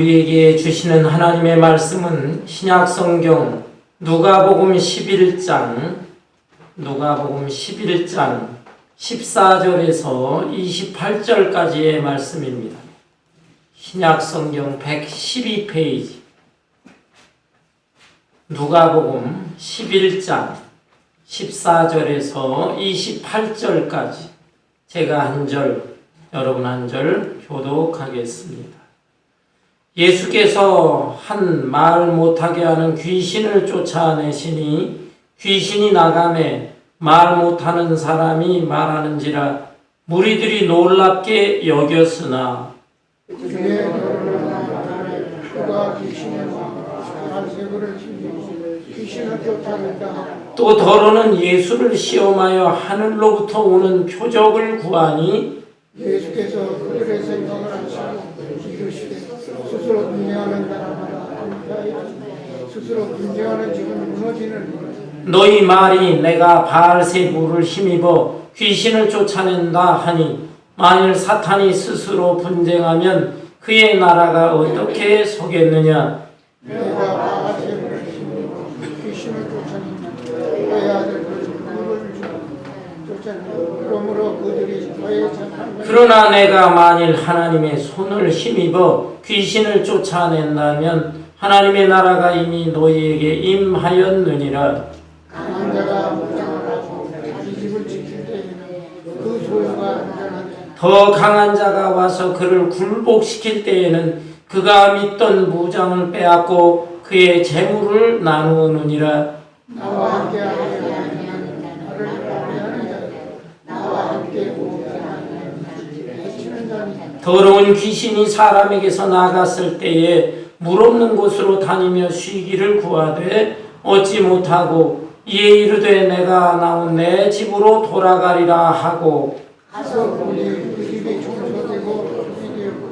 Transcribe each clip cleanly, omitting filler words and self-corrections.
우리에게 주시는 하나님의 말씀은 신약성경 누가복음 11장 14절에서 28절까지의 말씀입니다. 신약성경 112페이지 누가복음 11장 14절에서 28절까지 제가 한 절, 여러분 한 절 교독하겠습니다. 예수께서 한 말 못하게 하는 귀신을 쫓아내시니 귀신이 나가매 말 못하는 사람이 말하는지라 무리들이 놀랍게 여겼으나 또 더러는 예수를 시험하여 하늘로부터 오는 표적을 구하니 예수께서 그들의 생각을 아시고 이르시되 스스로 분쟁하는 자마다 스스로 분쟁하는 집은 무너지는 너희 말이 내가 바알세불을 힘입어 귀신을 쫓아낸다 하니 만일 사탄이 스스로 분쟁하면 그의 나라가 어떻게 서겠느냐. 내가 바알세불을 힘입어 귀신을 쫓아낸다 너의 아들 그를 쫓아낸다 그러므로 그들이 너의 착한 그러나 내가 만일 하나님의 손을 힘입어 귀신을 쫓아낸다면 하나님의 나라가 이미 너희에게 임하였느니라. 강한 자가 무장을 하고 자기 집을 지킬 때에는 그 소유가 안전하되 더 강한 자가 와서 그를 굴복시킬 때에는 그가 믿던 무장을 빼앗고 그의 재물을 나누느니라. 나와 함께 하는 나를 하는 자 나와 함께 공생하는 해치는 자니 더러운 귀신이 사람에게서 나갔을 때에 물 없는 곳으로 다니며 쉬기를 구하되 얻지 못하고 이에 이르되 내가 나온 내 집으로 돌아가리라 하고 가서 보니 그 집이 청소되고 정리되었고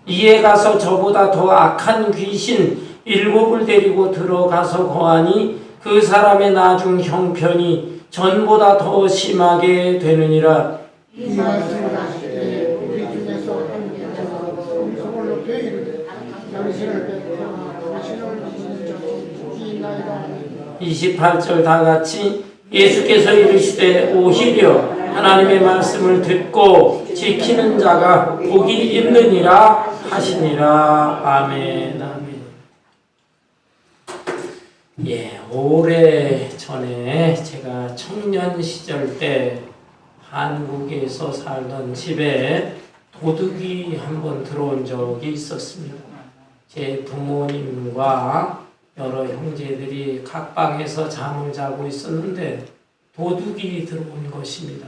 이에 가서 저보다 더 악한 귀신 7을 데리고 들어가서 거하니 그 사람의 나중 형편이 전보다 더 심하게 되느니라. 이 말씀을 하실 때 우리 중에서 한 명에서 음성을 높여 이르되 당신을 뵙고 당신을 믿는 자도 복이 있나이다. 28절 다같이 예수께서 이르시되 오히려 하나님의 말씀을 듣고 지키는 자가 복이 있느니라 하시니라. 아멘. 아멘. 오래 전에 제가 청년 시절 때 한국에서 살던 집에 도둑이 한번 들어온 적이 있었습니다. 제 부모님과 여러 형제들이 각 방에서 잠을 자고 있었는데 도둑이 들어온 것입니다.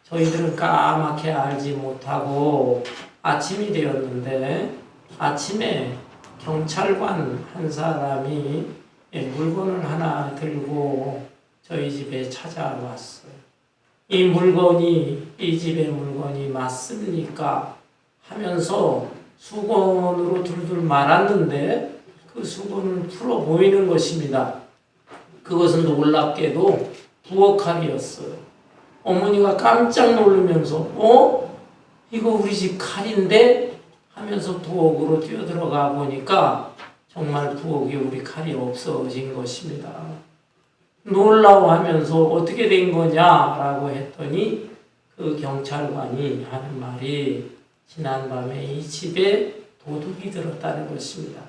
저희들은 까맣게 알지 못하고 아침이 되었는데 아침에 경찰관 한 사람이 물건을 하나 들고 저희 집에 찾아왔어요. 이 집의 물건이 맞습니까? 하면서 수건으로 둘둘 말았는데 그 수건을 풀어 보이는 것입니다. 그것은 놀랍게도 부엌칼이었어요. 어머니가 깜짝 놀라면서 이거 우리 집 칼인데? 하면서 부엌으로 뛰어들어가 보니까 정말 부엌에 우리 칼이 없어진 것입니다. 놀라워하면서 어떻게 된 거냐라고 했더니 그 경찰관이 하는 말이 지난밤에 이 집에 도둑이 들었다는 것입니다.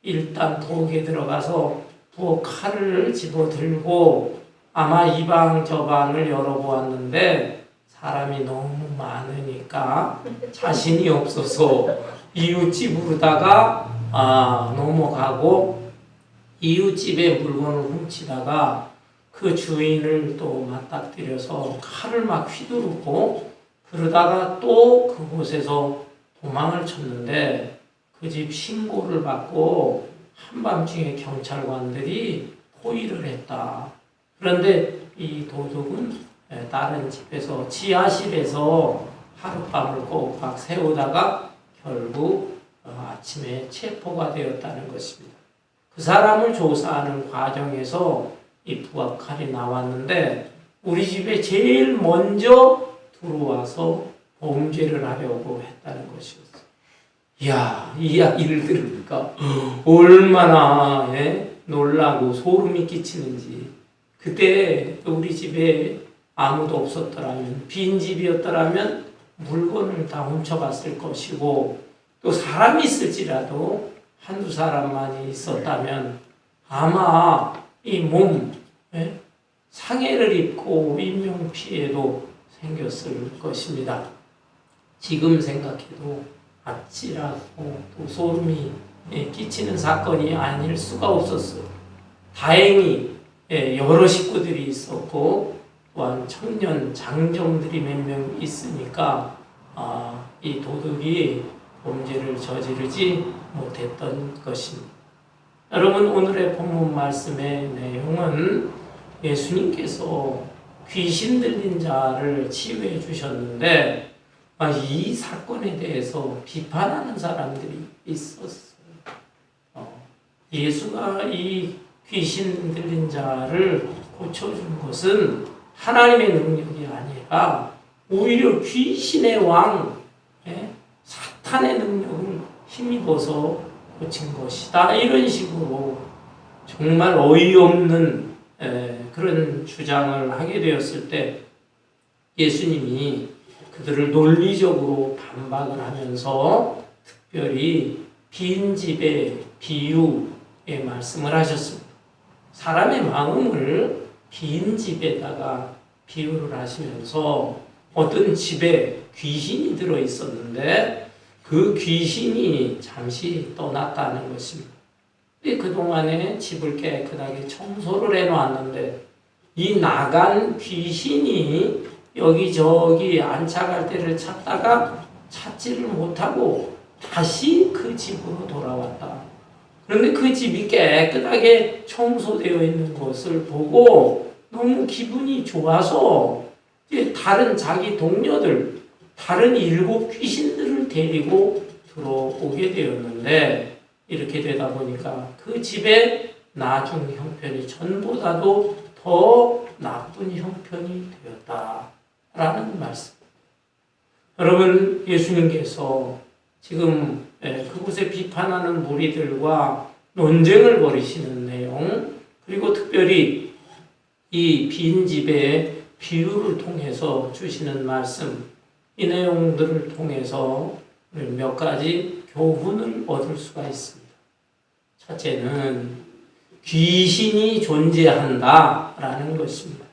일단 부엌에 들어가서 부엌 칼을 집어들고 아마 이 방 저 방을 열어보았는데 사람이 너무 많으니까 자신이 없어서 이웃집으로다가 넘어가고 이웃집에 물건을 훔치다가 그 주인을 또 맞닥뜨려서 칼을 막 휘두르고 그러다가 또 그곳에서 도망을 쳤는데 그 집 신고를 받고 한밤중에 경찰관들이 포위를 했다. 그런데 이 도둑은 다른 집에서 지하실에서 하룻밤을 꼬박 세우다가 결국 아침에 체포가 되었다는 것입니다. 그 사람을 조사하는 과정에서 이 부엌칼이 나왔는데 우리 집에 제일 먼저 들어와서 범죄를 하려고 했다는 것이었어요. 이야, 이 이야기를 들으니까 얼마나 놀라고 소름이 끼치는지. 그때 우리 집에 아무도 없었더라면, 빈집이었더라면 물건을 다 훔쳐갔을 것이고, 또 사람이 있을지라도 한두 사람만이 있었다면 아마 이 몸 상해를 입고 인명피해도 생겼을 것입니다. 지금 생각해도 아찔하고 또 소름이 끼치는 사건이 아닐 수가 없었어요. 다행히 여러 식구들이 있었고 또한 청년 장정들이 몇 명 있으니까 이 도둑이 범죄를 저지르지 못했던 것입니다. 여러분, 오늘의 본문 말씀의 내용은 예수님께서 귀신 들린 자를 치유해 주셨는데 이 사건에 대해서 비판하는 사람들이 있었어요. 예수가 이 귀신 들린 자를 고쳐준 것은 하나님의 능력이 아니라 오히려 귀신의 왕, 사탄의 능력을 힘입어서 고친 것이다. 이런 식으로 정말 어이없는 그런 주장을 하게 되었을 때 예수님이 그들을 논리적으로 반박을 하면서 특별히 빈집의 비유의 말씀을 하셨습니다. 사람의 마음을 빈집에다가 비유를 하시면서 어떤 집에 귀신이 들어 있었는데 그 귀신이 잠시 떠났다는 것입니다. 그동안에 집을 깨끗하게 청소를 해놓았는데 이 나간 귀신이 여기저기 안착할 때를 찾다가 찾지를 못하고 다시 그 집으로 돌아왔다. 그런데 그 집이 깨끗하게 청소되어 있는 것을 보고 너무 기분이 좋아서 다른 자기 동료들, 다른 7 귀신들을 데리고 들어오게 되었는데 이렇게 되다 보니까 그 집의 나중 형편이 전보다도 더 나쁜 형편이 되었다라는 말씀. 여러분, 예수님께서 지금 그곳에 비판하는 무리들과 논쟁을 벌이시는 내용, 그리고 특별히 이 빈집의 비유를 통해서 주시는 말씀, 이 내용들을 통해서 몇 가지 교훈을 얻을 수가 있습니다. 첫째는 귀신이 존재한다라는 것입니다.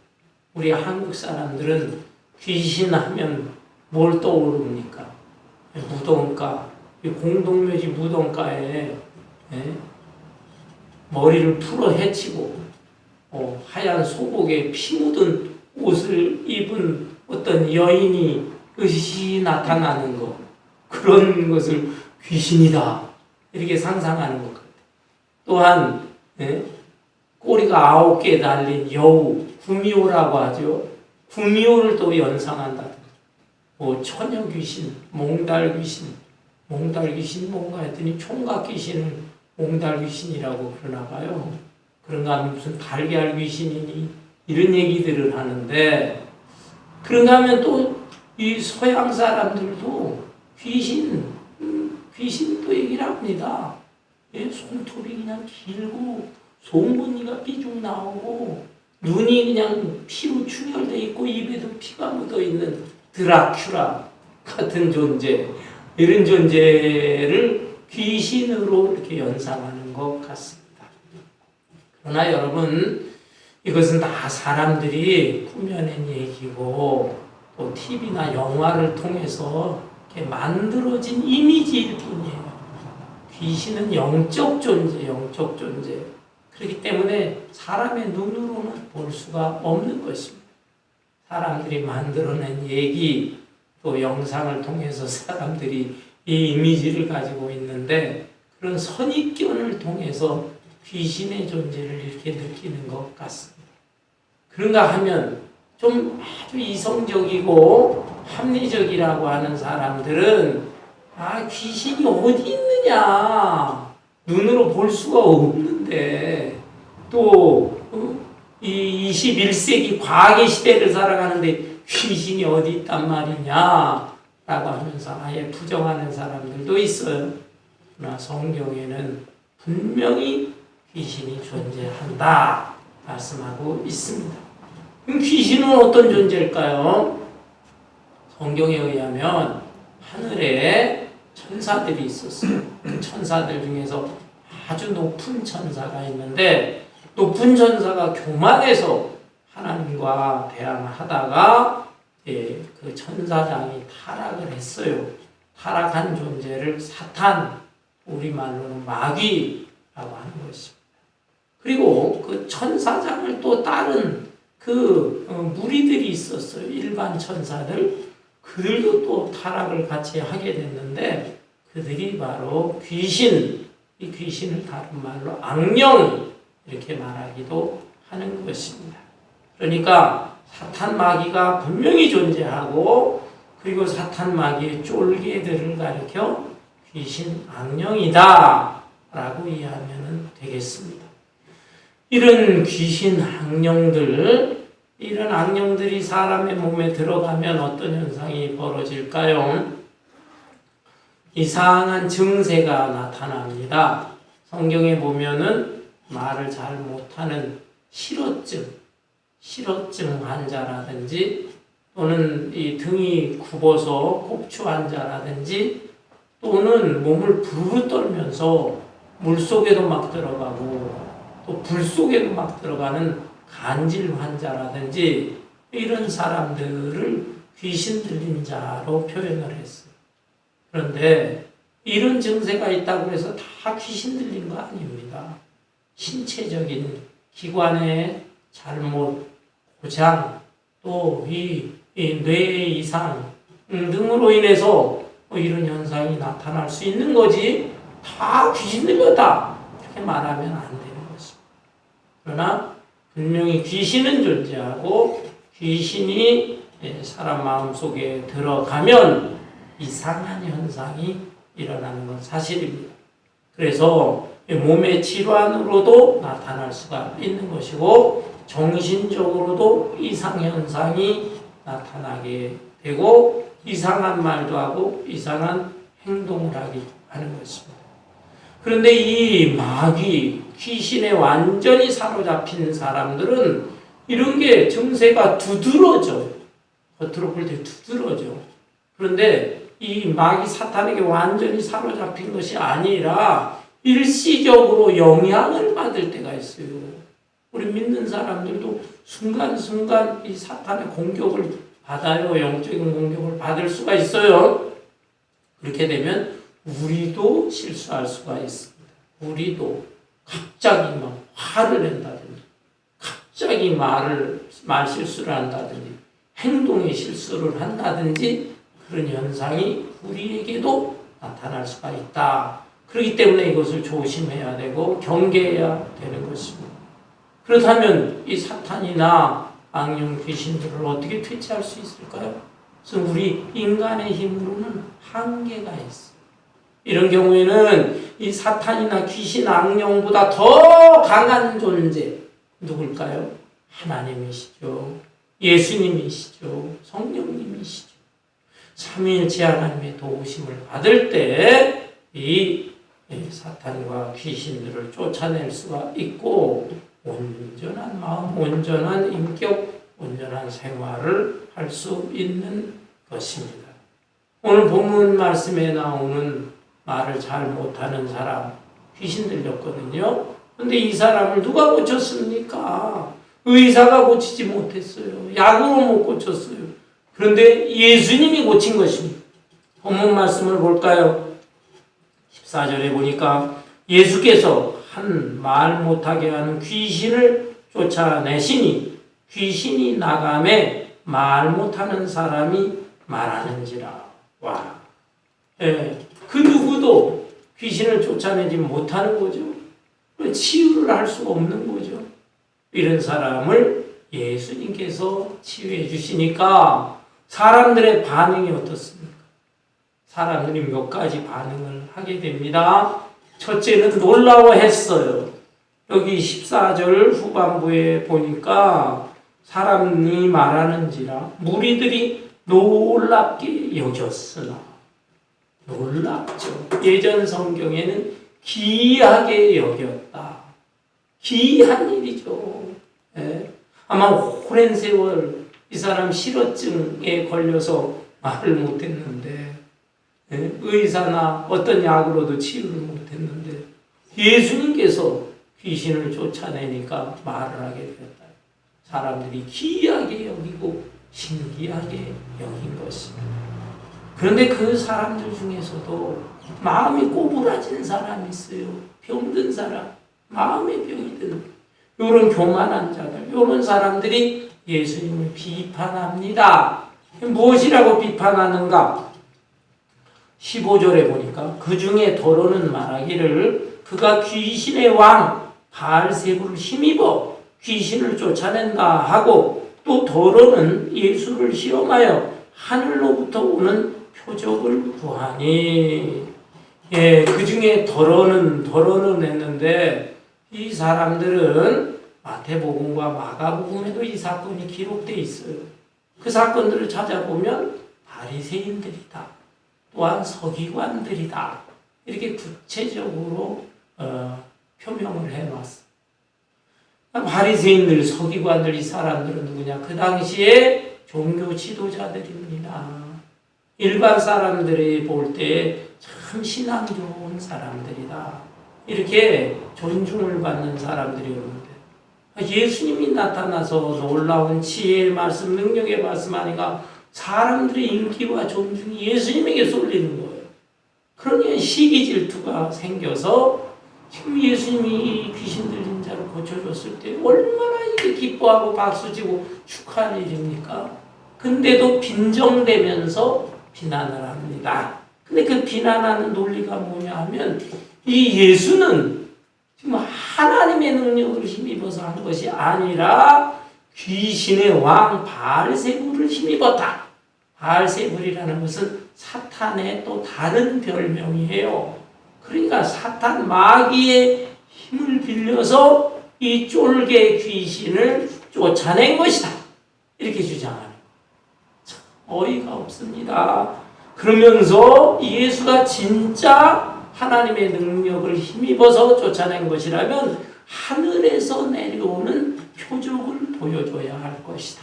우리 한국 사람들은 귀신 하면 뭘 떠오릅니까? 무덤가, 공동묘지 무덤가에 머리를 풀어 헤치고 하얀 소복에 피 묻은 옷을 입은 어떤 여인이 의시 나타나는 것, 그런 것을 귀신이다 이렇게 상상하는 것 같아요. 또한 꼬리가 9개 달린 여우, 구미호라고 하죠. 구미호를 또 연상한다. 처녀 귀신, 몽달 귀신, 몽달 귀신 뭔가 했더니 총각 귀신을 몽달 귀신이라고 그러나 봐요. 그런가 하면 무슨 달걀 귀신이니 이런 얘기들을 하는데, 그런가 하면 또 이 서양 사람들도 귀신도 얘기를 합니다. 손톱이 그냥 길고 송곳니가 삐죽 나오고 눈이 그냥 피로 충혈되어 있고 입에도 피가 묻어 있는 드라큘라 같은 존재, 이런 존재를 귀신으로 이렇게 연상하는 것 같습니다. 그러나 여러분, 이것은 다 사람들이 꾸며낸 얘기고 또 TV나 영화를 통해서 이렇게 만들어진 이미지일 뿐이에요. 귀신은 영적 존재, 영적 존재. 그렇기 때문에 사람의 눈으로는 볼 수가 없는 것입니다. 사람들이 만들어낸 얘기, 또 영상을 통해서 사람들이 이 이미지를 가지고 있는데, 그런 선입견을 통해서 귀신의 존재를 이렇게 느끼는 것 같습니다. 그런가 하면 좀 아주 이성적이고 합리적이라고 하는 사람들은 귀신이 어디 있느냐, 눈으로 볼 수가 없는데, 또 이 21세기 과학의 시대를 살아가는데 귀신이 어디 있단 말이냐, 라고 하면서 아예 부정하는 사람들도 있어요. 그러나 성경에는 분명히 귀신이 존재한다 말씀하고 있습니다. 그럼 귀신은 어떤 존재일까요? 성경에 의하면 하늘에 천사들이 있었어요. 그 천사들 중에서 아주 높은 천사가 있는데 높은 천사가 교만해서 하나님과 대항하다가 그 천사장이 타락을 했어요. 타락한 존재를 사탄, 우리말로는 마귀라고 하는 것입니다. 그리고 그 천사장을 또 따른 그 무리들이 있었어요. 일반 천사들. 그들도 또 타락을 같이 하게 됐는데 그들이 바로 귀신, 이 귀신을 다른 말로 악령 이렇게 말하기도 하는 것입니다. 그러니까 사탄 마귀가 분명히 존재하고 그리고 사탄 마귀의 쫄개들을 가리켜 귀신 악령이다 라고 이해하면 되겠습니다. 이런 귀신 악령들, 이런 악령들이 사람의 몸에 들어가면 어떤 현상이 벌어질까요? 이상한 증세가 나타납니다. 성경에 보면은 말을 잘 못하는 실어증 환자라든지 또는 이 등이 굽어서 꼽추 환자라든지 또는 몸을 부르르 떨면서 물속에도 막 들어가고 또 불 속에도 막 들어가는 간질 환자라든지 이런 사람들을 귀신 들린 자로 표현을 했어요. 그런데 이런 증세가 있다고 해서 다 귀신 들린 거 아닙니다. 신체적인 기관의 잘못, 고장, 또 이 뇌 이상 등으로 인해서 이런 현상이 나타날 수 있는 거지 다 귀신 들렸다 이렇게 말하면 안 되는 것입니다. 그러나 분명히 귀신은 존재하고 귀신이 사람 마음속에 들어가면 이상한 현상이 일어나는 건 사실입니다. 그래서 몸의 질환으로도 나타날 수가 있는 것이고 정신적으로도 이상현상이 나타나게 되고 이상한 말도 하고 이상한 행동을 하게 하는 것입니다. 그런데 이 마귀, 귀신에 완전히 사로잡힌 사람들은 이런 게 증세가 두드러져요. 겉으로 볼 때 두드러져. 그런데 이 마귀 사탄에게 완전히 사로잡힌 것이 아니라 일시적으로 영향을 받을 때가 있어요. 우리 믿는 사람들도 순간순간 이 사탄의 공격을 받아요. 영적인 공격을 받을 수가 있어요. 그렇게 되면 우리도 실수할 수가 있습니다. 우리도 갑자기 막 화를 낸다든지 갑자기 말 실수를 한다든지 행동의 실수를 한다든지 그런 현상이 우리에게도 나타날 수가 있다. 그렇기 때문에 이것을 조심해야 되고 경계해야 되는 것입니다. 그렇다면 이 사탄이나 악령 귀신들을 어떻게 퇴치할 수 있을까요? 그래서 우리 인간의 힘으로는 한계가 있어요. 이런 경우에는 이 사탄이나 귀신, 악령보다 더 강한 존재 누굴까요? 하나님이시죠. 예수님이시죠. 성령님이시죠. 삼위일체 하나님의 도우심을 받을 때 이 사탄과 귀신들을 쫓아낼 수가 있고 온전한 마음, 온전한 인격, 온전한 생활을 할 수 있는 것입니다. 오늘 본문 말씀에 나오는 말을 잘 못하는 사람, 귀신 들렸거든요. 그런데 이 사람을 누가 고쳤습니까? 의사가 고치지 못했어요. 약으로 못 고쳤어요. 그런데 예수님이 고친 것입니다. 본문 말씀을 볼까요? 14절에 보니까 예수께서 한 말 못하게 하는 귀신을 쫓아내시니 귀신이 나가매 말 못하는 사람이 말하는지라. 와, 그 누구도 귀신을 쫓아내지 못하는 거죠. 치유를 할 수가 없는 거죠. 이런 사람을 예수님께서 치유해 주시니까 사람들의 반응이 어떻습니까? 사람들이 몇 가지 반응을 하게 됩니다. 첫째는 놀라워했어요. 여기 14절 후반부에 보니까 사람이 말하는지라 무리들이 놀랍게 여겼으나, 놀랍죠. 예전 성경에는 기이하게 여겼다. 기이한 일이죠. 예. 아마 오랜 세월 이 사람 실어증에 걸려서 말을 못했는데, 예. 의사나 어떤 약으로도 치유를 못했는데 예수님께서 귀신을 쫓아내니까 말을 하게 되었다. 사람들이 기이하게 여기고 신기하게 여긴 것입니다. 그런데 그 사람들 중에서도 마음이 꼬부라진 사람이 있어요. 병든 사람, 마음의 병이 든 이런 교만한 자들, 이런 사람들이 예수님을 비판합니다. 무엇이라고 비판하는가? 15절에 보니까 그 중에 더러는 말하기를 그가 귀신의 왕 바알세부를 힘입어 귀신을 쫓아낸다 하고, 또 더러는 예수를 시험하여 하늘로부터 오는 표적을 구하니. 예, 그 중에 더러는 했는데 이 사람들은 마태복음과 마가복음에도 이 사건이 기록되어 있어요. 그 사건들을 찾아보면 바리새인들이다, 또한 서기관들이다, 이렇게 구체적으로 표명을 해놨어. 바리새인들, 서기관들, 이 사람들은 누구냐? 그 당시에 종교 지도자들입니다. 일반 사람들이 볼 때 참 신앙 좋은 사람들이다, 이렇게 존중을 받는 사람들이었는데, 예수님이 나타나서 놀라운 지혜의 말씀, 능력의 말씀 하니까 사람들의 인기와 존중이 예수님에게 쏠리는 거예요. 그러니 시기 질투가 생겨서 지금 예수님이 귀신 들린 자를 고쳐줬을 때 얼마나 이게 기뻐하고 박수치고 축하할 일입니까? 근데도 빈정대면서 비난을 합니다. 근데 그 비난하는 논리가 뭐냐 하면, 이 예수는 지금 하나님의 능력을 힘입어서 한 것이 아니라 귀신의 왕 바알세불을 힘입었다. 바알세불이라는 것은 사탄의 또 다른 별명이에요. 그러니까 사탄 마귀의 힘을 빌려서 이 쫄개 귀신을 쫓아낸 것이다, 이렇게 주장하는 거예요. 참 어이가 없습니다. 그러면서 예수가 진짜 하나님의 능력을 힘입어서 쫓아낸 것이라면 하늘에서 내려오는 표적을 보여줘야 할 것이다.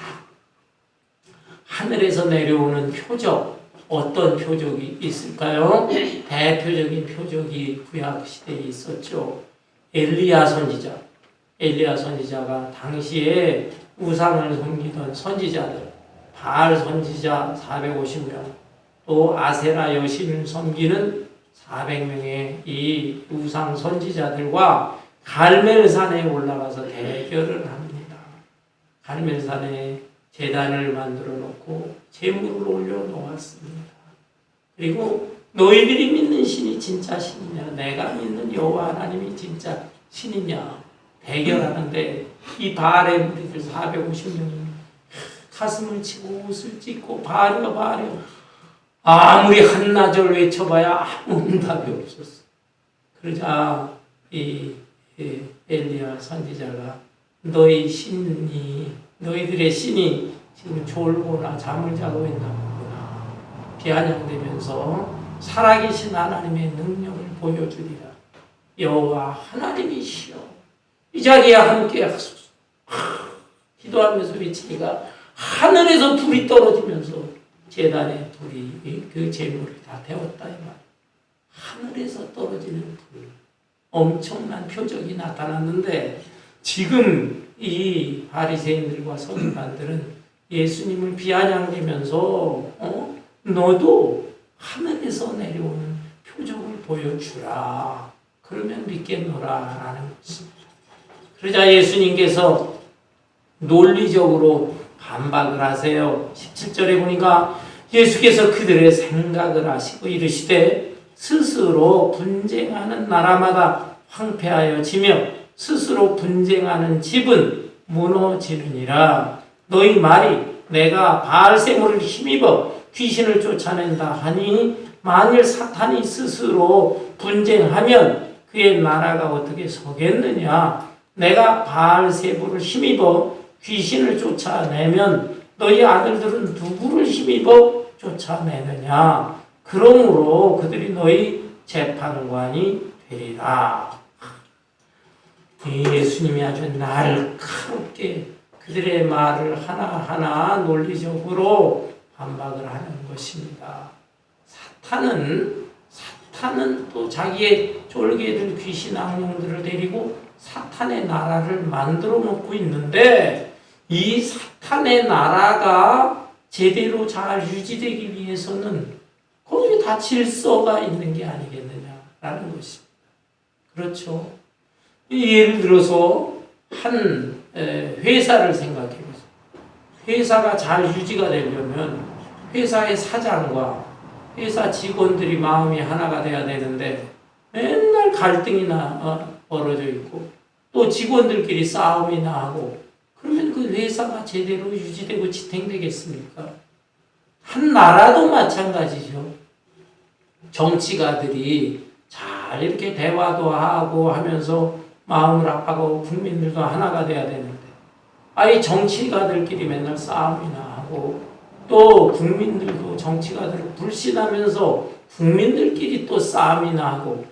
하늘에서 내려오는 표적, 어떤 표적이 있을까요? 대표적인 표적이 구약시대에 있었죠. 엘리야 선지자가 당시에 우상을 섬기던 선지자들, 바알 선지자 450명, 또 아세라 여신을 섬기는 400명의 이 우상 선지자들과 갈멜산에 올라가서 대결을 합니다. 갈멜산에 제단을 만들어 놓고 제물을 올려놓았습니다. 그리고 너희들이 믿는 신이 진짜 신이냐, 내가 믿는 여호와 하나님이 진짜 신이냐 대결하는데, 이 바알의 무리들 450명이 가슴을 치고 옷을 찢고 바알이여 아무리 한나절 외쳐봐야 아무 응답이 없었어. 그러자 이 엘리야 선지자가 너희들의 신이 지금 졸거나 잠을 자고 있나 보구나, 비아냥대면서 살아계신 하나님의 능력을 보여주리라. 여호와 하나님이시여 이 자리에 함께 하소서. 기도하면서 외치니까 하늘에서 불이 떨어지면서 제단의 불이 그 제물을 다 태웠다, 이 말. 하늘에서 떨어지는 불, 엄청난 표적이 나타났는데, 지금 이 바리새인들과 서기관들은 예수님을 비아냥대면서 너도 하늘에서 내려오는 표적을 보여주라, 그러면 믿겠노라 라는 것입니다. 그러자 예수님께서 논리적으로 반박을 하세요. 17절에 보니까 예수께서 그들의 생각을 아시고 이르시되 스스로 분쟁하는 나라마다 황폐하여 지며 스스로 분쟁하는 집은 무너지느니라. 너희 말이 내가 바알세물을 힘입어 귀신을 쫓아낸다 하니, 만일 사탄이 스스로 분쟁하면 그의 나라가 어떻게 서겠느냐. 내가 바알세불을 힘입어 귀신을 쫓아내면 너희 아들들은 누구를 힘입어 쫓아내느냐? 그러므로 그들이 너희 재판관이 되리라. 예수님이 아주 날카롭게 그들의 말을 하나하나 논리적으로 반박을 하는 것입니다. 사탄은 또 자기의 쫄개들 귀신 악령들을 데리고 사탄의 나라를 만들어 놓고 있는데, 이 사탄의 나라가 제대로 잘 유지되기 위해서는 거기에 다 질서가 있는 게 아니겠느냐라는 것입니다. 그렇죠. 예를 들어서 한 회사를 생각해 보세요. 회사가 잘 유지가 되려면 회사의 사장과 회사 직원들이 마음이 하나가 돼야 되는데 맨날 갈등이나 벌어져 있고 또 직원들끼리 싸움이나 하고, 그러면 그 회사가 제대로 유지되고 지탱되겠습니까? 한 나라도 마찬가지죠. 정치가들이 잘 이렇게 대화도 하고 하면서 마음을 합하고 국민들도 하나가 돼야 되는데, 아이 정치가들끼리 맨날 싸움이나 하고 또 국민들도 정치가들을 불신하면서 국민들끼리 또 싸움이나 하고,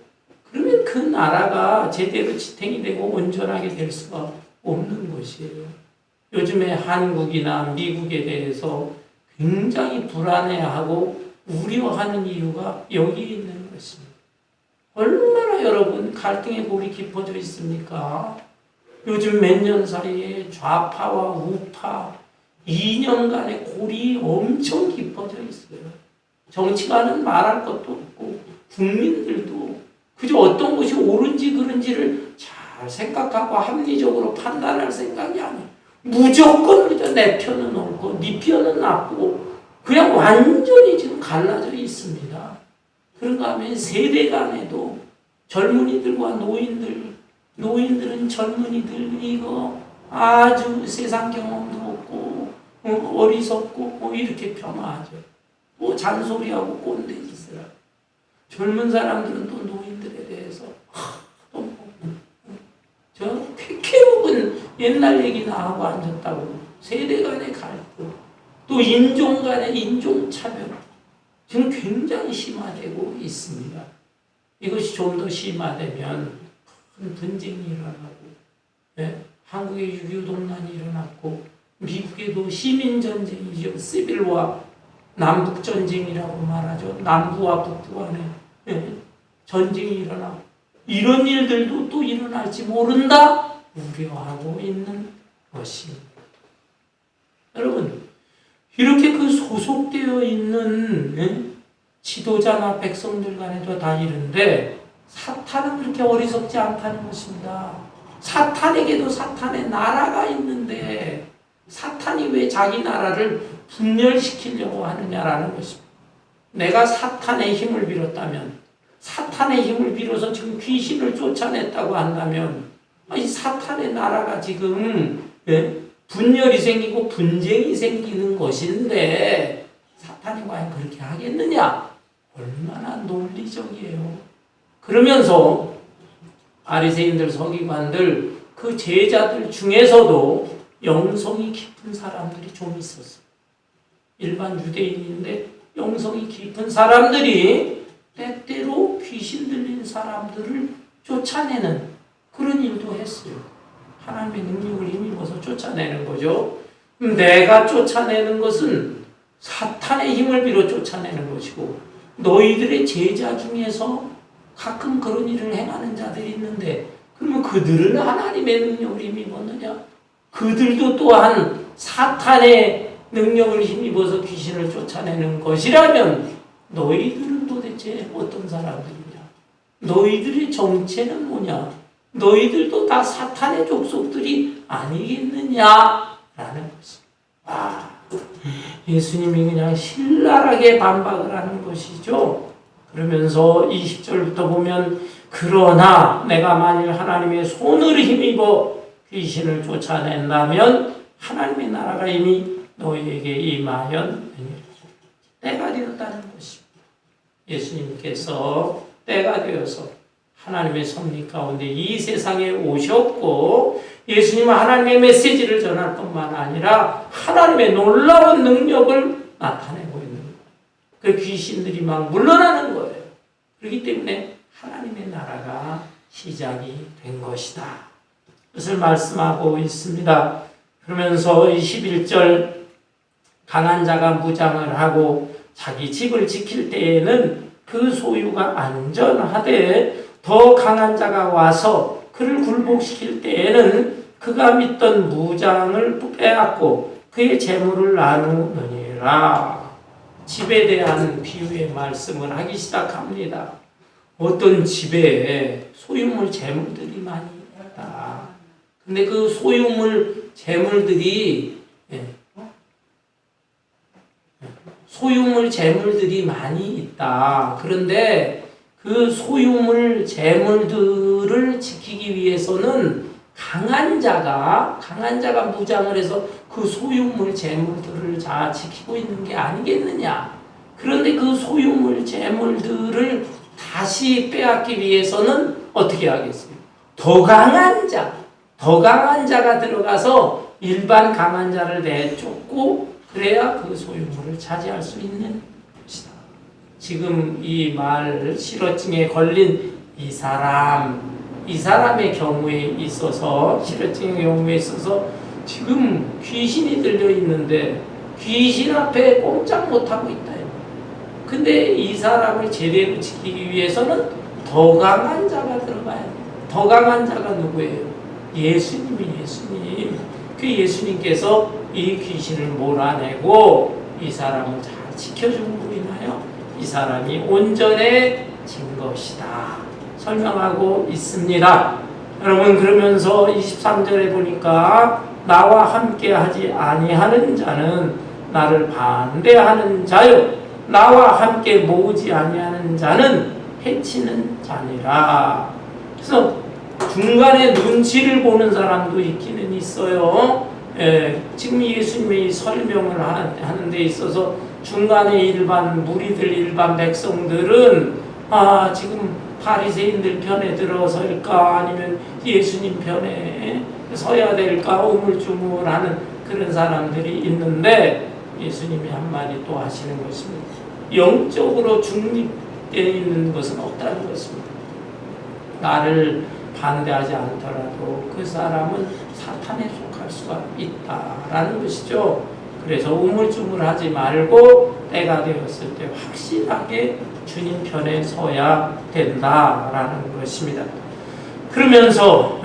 그러면 그 나라가 제대로 지탱이 되고 온전하게 될 수가 없는 것이에요. 요즘에 한국이나 미국에 대해서 굉장히 불안해하고 우려하는 이유가 여기 있는 것입니다. 얼마나 여러분 갈등의 골이 깊어져 있습니까? 요즘 몇 년 사이에 좌파와 우파 2년간의 골이 엄청 깊어져 있어요. 정치가는 말할 것도 없고 국민들도 그저 어떤 것이 옳은지 그른지를 잘 생각하고 합리적으로 판단할 생각이 아니에요. 무조건 그저 내 편은 옳고 네 편은 나쁘고 그냥 완전히 지금 갈라져 있습니다. 그런가 하면 세대 간에도 젊은이들과 노인들은 젊은이들 이거 아주 세상 경험도 없고 어리석고 이렇게 폄하하죠. 또 잔소리하고 꼰대짓을 하고, 젊은 사람들은 또 노인들에 대해서 저 쾌쾌묵은 옛날 얘기나 하고 앉았다고 세대 간의 갈등, 또 인종 간의 인종차별 지금 굉장히 심화되고 있습니다. 이것이 좀 더 심화되면 큰 분쟁이 일어나고, 한국에 6.25 동란이 일어났고 미국에도 시민전쟁이죠. 시빌와 남북전쟁이라고 말하죠. 남부와 북부 간에 전쟁이 일어나고, 이런 일들도 또 일어날지 모른다 우려하고 있는 것입니다. 여러분, 이렇게 그 소속되어 있는 지도자나 백성들 간에도 다 이른데 사탄은 그렇게 어리석지 않다는 것입니다. 사탄에게도 사탄의 나라가 있는데 사탄이 왜 자기 나라를 분열시키려고 하느냐라는 것입니다. 내가 사탄의 힘을 빌었다면, 사탄의 힘을 빌어서 지금 귀신을 쫓아냈다고 한다면, 이 사탄의 나라가 지금 분열이 생기고 분쟁이 생기는 것인데 사탄이 과연 그렇게 하겠느냐? 얼마나 논리적이에요. 그러면서 바리새인들, 서기관들, 그 제자들 중에서도 영성이 깊은 사람들이 좀 있었어요. 일반 유대인인데 영성이 깊은 사람들이 때때로 귀신 들린 사람들을 쫓아내는 그런 일도 했어요. 하나님의 능력을 힘입어서 쫓아내는 거죠. 내가 쫓아내는 것은 사탄의 힘을 빌어 쫓아내는 것이고, 너희들의 제자 중에서 가끔 그런 일을 행하는 자들이 있는데 그러면 그들은 하나님의 능력을 힘입었느냐? 그들도 또한 사탄의 능력을 힘입어서 귀신을 쫓아내는 것이라면 너희들은 도대체 어떤 사람들이냐? 너희들의 정체는 뭐냐? 너희들도 다 사탄의 족속들이 아니겠느냐라는 것입니다. 예수님이 그냥 신랄하게 반박을 하는 것이죠. 그러면서 20절부터 보면, 그러나 내가 만일 하나님의 손을 힘입어 귀신을 쫓아낸다면 하나님의 나라가 이미 너희에게 임하였느니라. 때가 되었다는 것입니다. 예수님께서 때가 되어서 하나님의 섭리 가운데 이 세상에 오셨고 예수님은 하나님의 메시지를 전할 뿐만 아니라 하나님의 놀라운 능력을 나타내고 있는 거예요. 그 귀신들이 막 물러나는 거예요. 그렇기 때문에 하나님의 나라가 시작이 된 것이다. 그것을 말씀하고 있습니다. 그러면서 21절 강한 자가 무장을 하고 자기 집을 지킬 때에는 그 소유가 안전하되 더 강한 자가 와서 그를 굴복시킬 때에는 그가 믿던 무장을 빼앗고 그의 재물을 나누느니라. 집에 대한 비유의 말씀을 하기 시작합니다. 어떤 집에 소유물 재물들이 많이 있다. 근데 그 소유물 재물들이 많이 있다. 그런데 그 소유물 재물들을 지키기 위해서는 강한 자가 무장을 해서 그 소유물 재물들을 다 지키고 있는 게 아니겠느냐. 그런데 그 소유물 재물들을 다시 빼앗기 위해서는 어떻게 하겠어요? 더 강한 자가 들어가서 일반 강한 자를 내쫓고 그래야 그 소유물을 차지할 수 있는 것이다. 지금 이 말 실어증에 걸린 이 사람의 경우에 있어서 실어증의 경우에 있어서 지금 귀신이 들려 있는데 귀신 앞에 꼼짝 못하고 있다. 근데 이 사람을 제대로 지키기 위해서는 더 강한 자가 들어가야 돼. 더 강한 자가 누구예요? 예수님. 그 예수님께서 이 귀신을 몰아내고 이 사람을 잘 지켜줌으로 인하여 이 사람이 온전해진 것이다. 설명하고 있습니다. 여러분, 그러면서 23절에 보니까 나와 함께 하지 아니하는 자는 나를 반대하는 자요 나와 함께 모으지 아니하는 자는 해치는 자니라. 그래서 중간에 눈치를 보는 사람도 있기는 있어요. 지금 예수님의 이 설명을 하는 데 있어서 중간에 일반 무리들, 일반 백성들은 지금 바리새인들 편에 들어설까 아니면 예수님 편에 서야 될까 우물쭈물하는 그런 사람들이 있는데 예수님이 한마디 또 하시는 것입니다. 영적으로 중립되어 있는 것은 없다는 것입니다. 나를 반대하지 않더라도 그 사람은 사탄에 속할 수가 있다라는 것이죠. 그래서 우물쭈물하지 말고 때가 되었을 때 확실하게 주님 편에 서야 된다라는 것입니다. 그러면서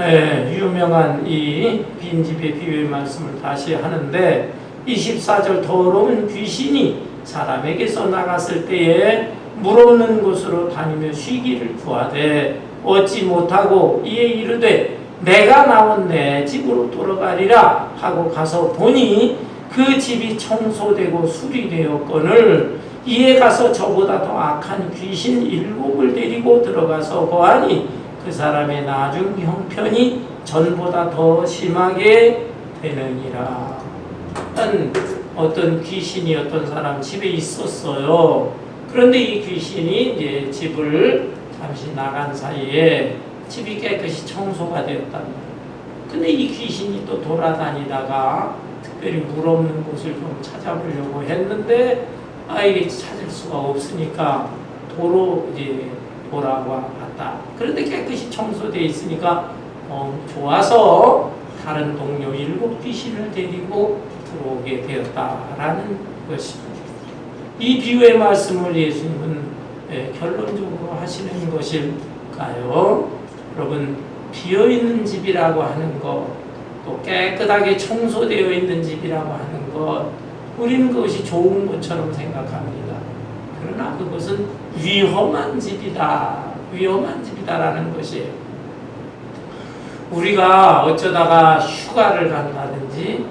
유명한 이 빈집의 비유의 말씀을 다시 하는데 24절 더러운 귀신이 사람에게서 나갔을 때에 물 없는 곳으로 다니며 쉬기를 구하되 얻지 못하고 이에 이르되 내가 나온 내 집으로 돌아가리라 하고 가서 보니 그 집이 청소되고 수리되었거늘 이에 가서 저보다 더 악한 귀신 7을 데리고 들어가서 보아니 그 사람의 나중 형편이 전보다 더 심하게 되느니라. 어떤 귀신이 어떤 사람 집에 있었어요. 그런데 이 귀신이 이제 집을 잠시 나간 사이에 집이 깨끗이 청소가 되었단 말이에요. 근데 이 귀신이 또 돌아다니다가 특별히 물 없는 곳을 좀 찾아보려고 했는데 이게 찾을 수가 없으니까 도로 이제 돌아와 봤다. 그런데 깨끗이 청소되어 있으니까 좋아서 다른 동료 7 귀신을 데리고 들어오게 되었다라는 것입니다. 이 비유의 말씀을 예수님은 결론적으로 하시는 것일까요? 여러분, 비어있는 집이라고 하는 것, 또 깨끗하게 청소되어 있는 집이라고 하는 것, 우리는 그것이 좋은 것처럼 생각합니다. 그러나 그것은 위험한 집이다라는 것이에요. 우리가 어쩌다가 휴가를 간다든지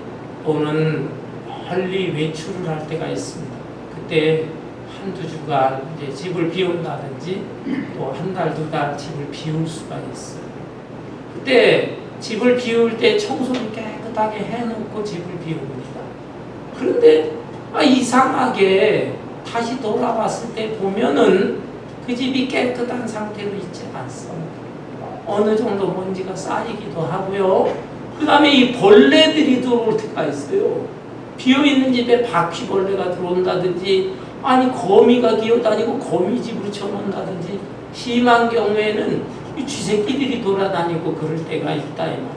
또는 멀리 외출을 할 때가 있습니다. 그때 한두 주간 이제 집을 비운다든지 또 한 달, 2달 집을 비울 수가 있어요. 그때 집을 비울 때 청소를 깨끗하게 해놓고 집을 비웁니다. 그런데 이상하게 다시 돌아왔을 때 보면은 그 집이 깨끗한 상태로 있지 않습니다. 어느 정도 먼지가 쌓이기도 하고요. 그 다음에 이 벌레들이 들어올 때가 있어요. 비어있는 집에 바퀴벌레가 들어온다든지, 아니 거미가 기어다니고 거미집으로 쳐놓는다든지, 심한 경우에는 이 쥐새끼들이 돌아다니고 그럴 때가 있다 이 말입니다.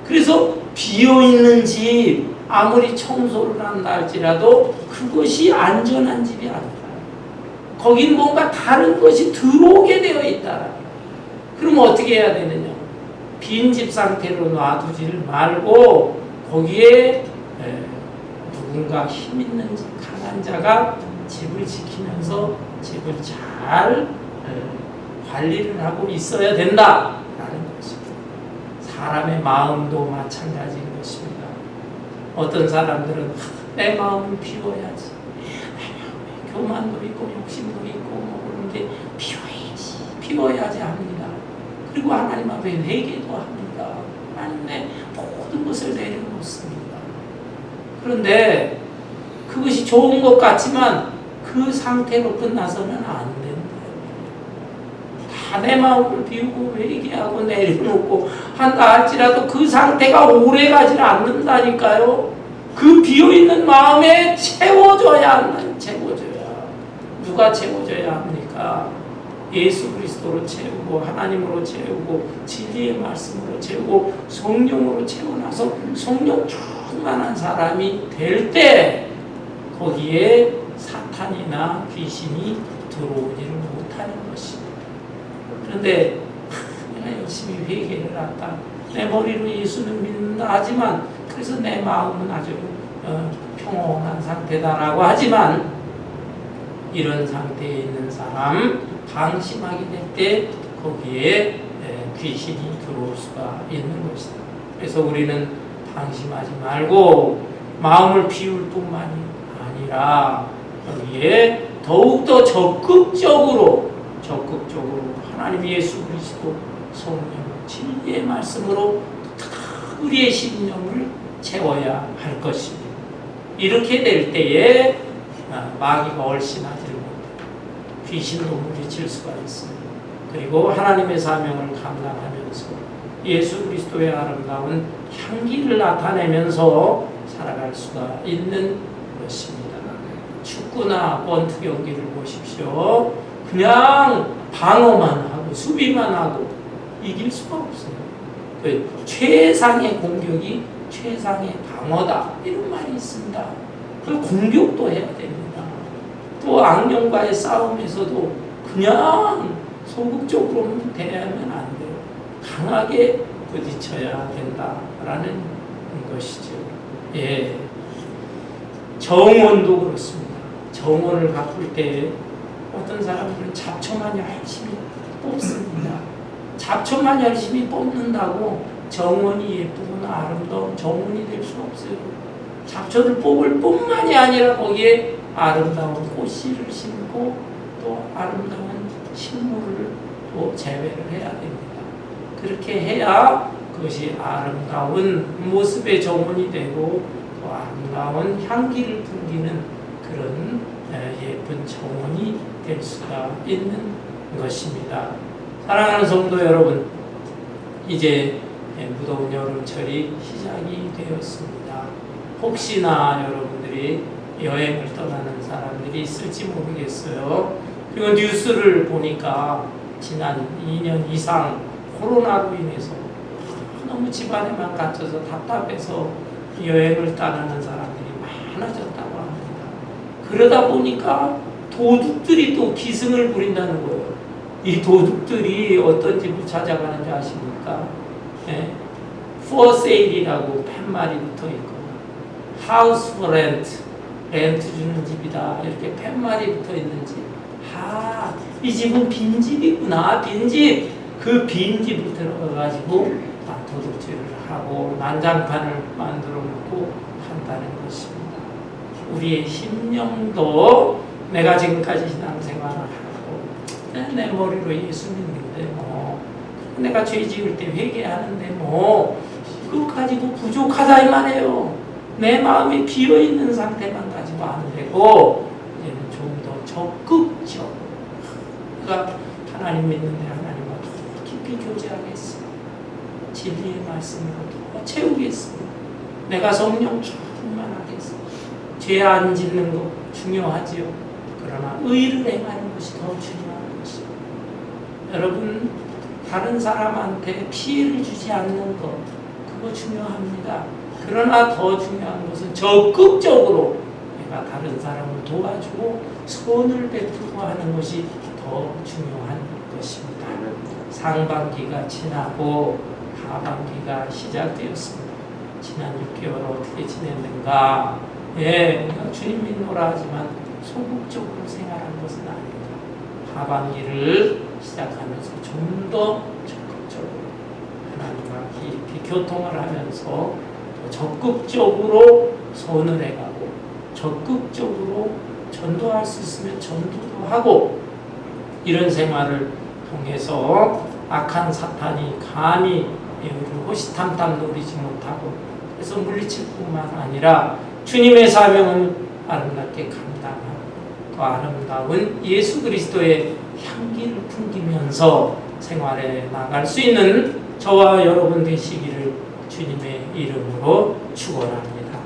그래서 비어있는 집 아무리 청소를 한다 할지라도 그것이 안전한 집이 아니다. 거긴 뭔가 다른 것이 들어오게 되어 있다. 그럼 어떻게 해야 되느냐? 빈집 상태로 놔두지를 말고 거기에 누군가 힘 있는 강한 자가 집을 지키면서 집을 잘 관리를 하고 있어야 된다라는 것입니다. 사람의 마음도 마찬가지인 것입니다. 어떤 사람들은 내 마음을 비워야지, 내 마음에 교만도 있고 욕심도 있고 뭐 그런데 비워야지 합니다. 그리고 하나님 앞에 회개도 합니다. 하나님 내 모든 것을 내려놓습니다. 그런데 그것이 좋은 것 같지만 그 상태로 끝나서는 안 된다. 다 내 마음을 비우고 회개하고 내려놓고 한다 할지라도 그 상태가 오래가지는 않는다니까요. 그 비어있는 마음에 채워줘야 한다. 채워줘야. 누가 채워줘야 합니까? 예수 그리스도로 채우고 하나님으로 채우고 진리의 말씀으로 채우고 성령으로 채워놔서 성령 충만한 사람이 될 때 거기에 사탄이나 귀신이 들어오지를 못하는 것입니다. 그런데 내가 열심히 회개를 한다. 내 머리로 예수는 믿는다 하지만 그래서 내 마음은 아주 평온한 상태다라고 하지만 이런 상태에 있는 사람 방심하게 될 때 거기에 귀신이 들어올 수가 있는 것이다. 그래서 우리는 방심하지 말고 마음을 비울 뿐만이 아니라 여기에 더욱더 적극적으로 하나님 예수 그리스도 성령 진리의 말씀으로 우리의 심령을 채워야 할 것입니다. 이렇게 될 때에 마귀가 얼씬하지 못해 귀신도 물리칠 수가 있습니다. 그리고 하나님의 사명을 감당하면서 예수 그리스도의 아름다운 향기를 나타내면서 살아갈 수가 있는 것입니다. 축구나 번트 경기를 보십시오. 그냥 방어만 하고 수비만 하고 이길 수가 없어요. 최상의 공격이 최상의 방어다 이런 말이 있습니다. 그 공격도 해야 됩니다. 또 악령과의 싸움에서도 그냥 소극적으로는 대하면 안 돼요. 강하게 부딪혀야 된다라는 것이죠. 예. 정원도 그렇습니다. 정원을 가꿀 때 어떤 사람들은 잡초만 열심히 뽑습니다. 잡초만 열심히 뽑는다고 정원이 예쁘거나 아름다운 정원이 될 수 없어요. 잡초를 뽑을 뿐만이 아니라 거기에 아름다운 꽃씨를 심고 또 아름다운 식물을 또 재배를 해야 됩니다. 그렇게 해야 그것이 아름다운 모습의 정원이 되고 또 아름다운 향기를 풍기는 그런 예쁜 정원이 될 수가 있는 것입니다. 사랑하는 성도 여러분, 이제 무더운 여름철이 시작이 되었습니다. 혹시나 여러분들이 여행을 떠나는 사람들이 있을지 모르겠어요. 그리고 뉴스를 보니까 지난 2년 이상 코로나로 인해서 너무 집안에만 갇혀서 답답해서 여행을 떠나는 사람들이 많아졌다고 합니다. 그러다 보니까 도둑들이 또 기승을 부린다는 거예요. 이 도둑들이 어떤 집을 찾아가는지 아십니까? 네. For sale이라고 팻말이 붙어 있고 House for rent, 렌트 주는 집이다 이렇게 팻말이 붙어 있는 집. 이 집은 빈집이구나. 빈집. 그 빈집을 들어가가지고 도둑질을 하고 난장판을 만들어 놓고 한다는 것입니다. 우리의 심령도 내가 지금까지 신앙생활을 하고 내 머리로 예수 믿는데 뭐 내가 죄 지을 때 회개하는데 뭐 그거 가지고 부족하다 이 말이에요. 내 마음이 비어있는 상태만 가지고 안 되고 이제는 좀 더 적극적으로 우리가 하나님 믿는데 하나님과 더 깊이 교제하겠습니다. 진리의 말씀으로 더 채우겠습니다. 내가 성령 충만하겠습니다. 죄 안 짓는 것 중요하지요. 그러나 의를 행하는 것이 더 중요한 것입니다. 여러분, 다른 사람한테 피해를 주지 않는 것, 그거 중요합니다. 그러나 더 중요한 것은 적극적으로 내가 다른 사람을 도와주고 선을 베풀고 하는 것이 더 중요한 것입니다. 상반기가 지나고 하반기가 시작되었습니다. 지난 6개월 어떻게 지냈는가? 예, 주님 믿노라 하지만 소극적으로 생활한 것은 아닙니다. 하반기를 시작하면서 좀 더 적극적으로 하나님과 깊이 교통을 하면서 더 적극적으로 선을 해가고 적극적으로 전도할 수 있으면 전도도 하고 이런 생활을 통해서 악한 사탄이 감히 우리를 호시탐탐 노리지 못하고 그래서 물리칠 뿐만 아니라 주님의 사명은 아름답게 감당하고 또 아름다운 예수 그리스도의 향기를 풍기면서 생활에 나갈 수 있는 저와 여러분 되시기를 주님의 이름으로 축원합니다.